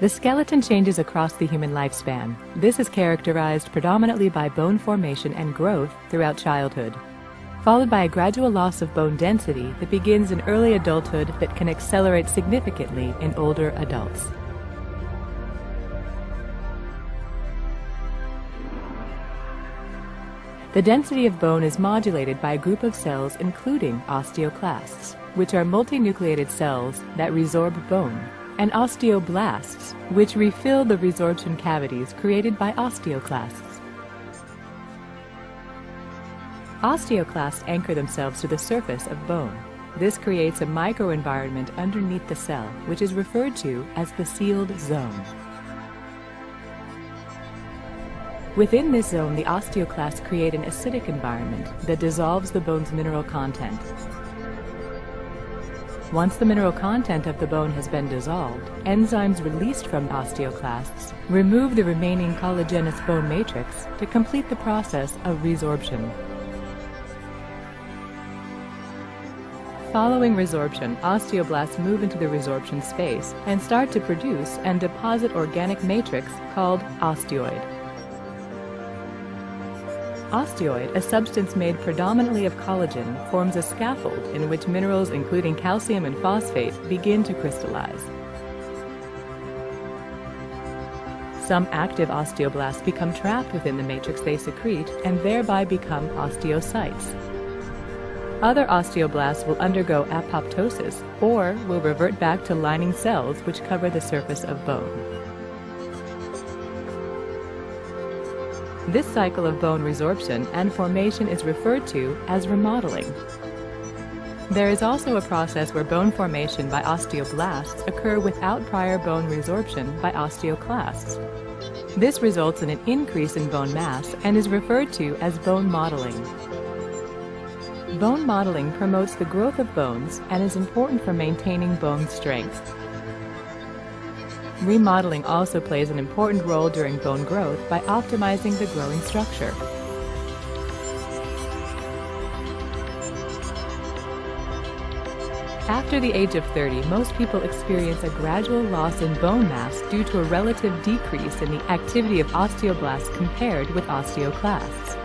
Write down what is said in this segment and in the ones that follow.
The skeleton changes across the human lifespan. This is characterized predominantly by bone formation and growth throughout childhood, followed by a gradual loss of bone density that begins in early adulthood that can accelerate significantly in older adults. The density of bone is modulated by a group of cells including osteoclasts, which are multinucleated cells that resorb bone, and osteoblasts, which refill the resorption cavities created by osteoclasts. Osteoclasts anchor themselves to the surface of bone. This creates a microenvironment underneath the cell, which is referred to as the sealed zone. Within this zone, the osteoclasts create an acidic environment that dissolves the bone's mineral content. Once the mineral content of the bone has been dissolved, enzymes released from osteoclasts remove the remaining collagenous bone matrix to complete the process of resorption. Following resorption, osteoblasts move into the resorption space and start to produce and deposit organic matrix called osteoid. Osteoid, a substance made predominantly of collagen, forms a scaffold in which minerals including calcium and phosphate begin to crystallize. Some active osteoblasts become trapped within the matrix they secrete and thereby become osteocytes. Other osteoblasts will undergo apoptosis or will revert back to lining cells which cover the surface of bone. This cycle of bone resorption and formation is referred to as remodeling. There is also a process where bone formation by osteoblasts occur without prior bone resorption by osteoclasts. This results in an increase in bone mass and is referred to as bone modeling. Bone modeling promotes the growth of bones and is important for maintaining bone strength. Remodeling also plays an important role during bone growth by optimizing the growing structure. After the age of 30, most people experience a gradual loss in bone mass due to a relative decrease in the activity of osteoblasts compared with osteoclasts.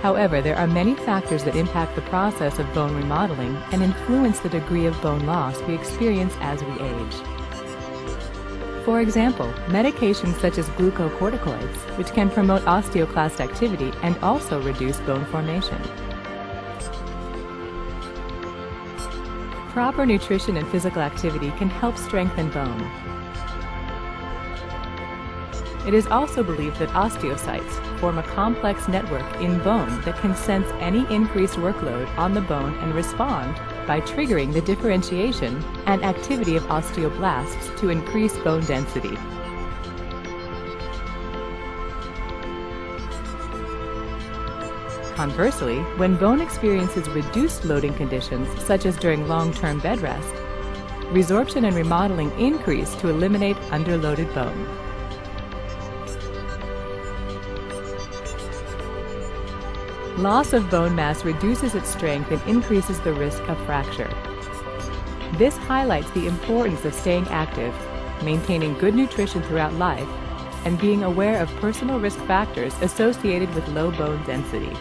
However, there are many factors that impact the process of bone remodeling and influence the degree of bone loss we experience as we age. For example, medications such as glucocorticoids, which can promote osteoclast activity and also reduce bone formation. Proper nutrition and physical activity can help strengthen bone. It is also believed that osteocytes form a complex network in bone that can sense any increased workload on the bone and respond by triggering the differentiation and activity of osteoblasts to increase bone density. Conversely, when bone experiences reduced loading conditions, such as during long-term bed rest, resorption and remodeling increase to eliminate underloaded bone. Loss of bone mass reduces its strength and increases the risk of fracture. This highlights the importance of staying active, maintaining good nutrition throughout life, and being aware of personal risk factors associated with low bone density.